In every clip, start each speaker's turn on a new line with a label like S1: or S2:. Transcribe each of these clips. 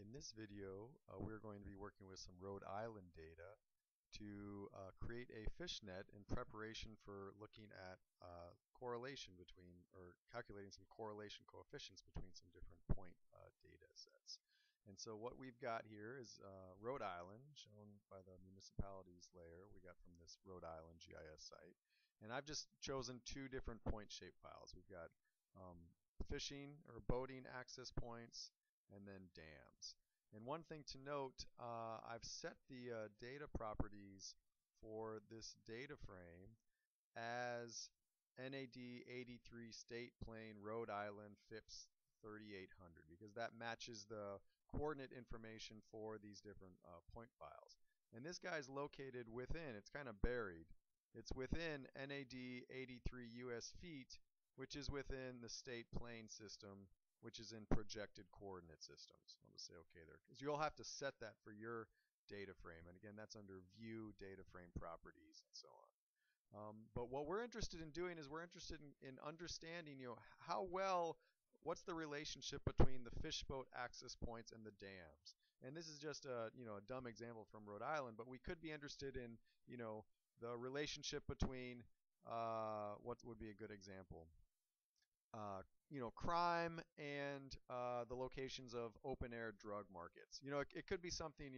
S1: In this video, we're going to be working with some Rhode Island data to create a fishnet in preparation for looking at correlation between, or calculating some correlation coefficients between some different point data sets. And so what we've got here is Rhode Island, shown by the municipalities layer we got from this Rhode Island GIS site. And I've just chosen two different point shape files. We've got fishing or boating access points, and then dams. And one thing to note, I've set the data properties for this data frame as NAD 83 State Plane Rhode Island FIPS 3800 because that matches the coordinate information for these different point files. And this guy's located within, it's kind of buried, it's within NAD 83 US feet, which is within the state plane system, which is in projected coordinate systems. I'll just say okay there, because you'll have to set that for your data frame. And again, that's under View, Data Frame Properties, and so on. But what we're interested in doing is we're interested in understanding, what's the relationship between the fish boat access points and the dams. And this is just a dumb example from Rhode Island, but we could be interested in the relationship between what would be a good example. Crime and the locations of open-air drug markets. It could be something,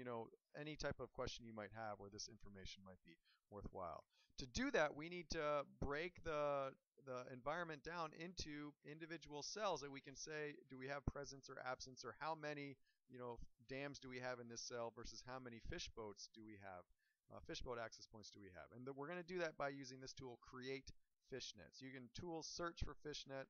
S1: any type of question you might have where this information might be worthwhile. To do that, we need to break the environment down into individual cells that we can say, do we have presence or absence, or how many, dams do we have in this cell versus how many fish boats do we have, fish boat access points do we have. And we're going to do that by using this tool, Create Fishnet. So you can tool search for Fishnet,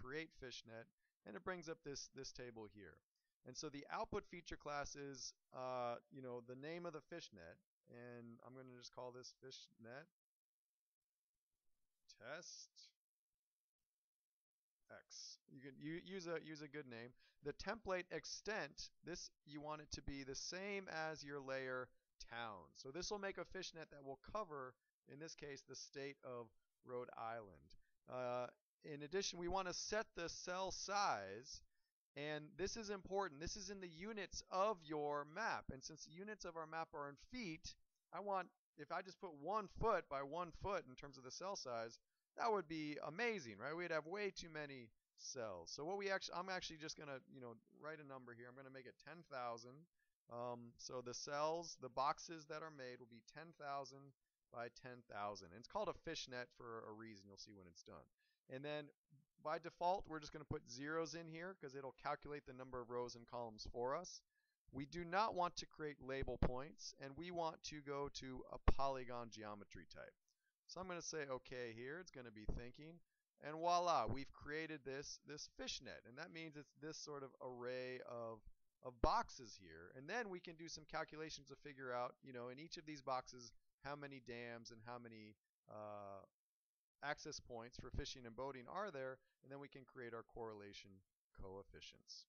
S1: create fishnet, and it brings up this table here. And so the output feature class is the name of the fishnet, and I'm going to just call this fishnet test X. You can use a good name. The template extent, this you want it to be the same as your layer town. So this will make a fishnet that will cover, in this case, the state of Rhode Island. In addition, we want to set the cell size, and this is important. This is in the units of your map, and since the units of our map are in feet, if I just put 1 foot by 1 foot in terms of the cell size, that would be amazing, right? We'd have way too many cells. So I'm actually just gonna write a number here. I'm gonna make it 10,000. So the cells, the boxes that are made will be 10,000 by 10,000. And it's called a fishnet for a reason. You'll see when it's done. And then by default, we're just going to put zeros in here because it'll calculate the number of rows and columns for us. We do not want to create label points, and we want to go to a polygon geometry type. So I'm going to say OK here. It's going to be thinking. And voila, we've created this fishnet. And that means it's this sort of array of boxes here. And then we can do some calculations to figure out, in each of these boxes, how many dams and how many access points for fishing and boating are there, and then we can create our correlation coefficients.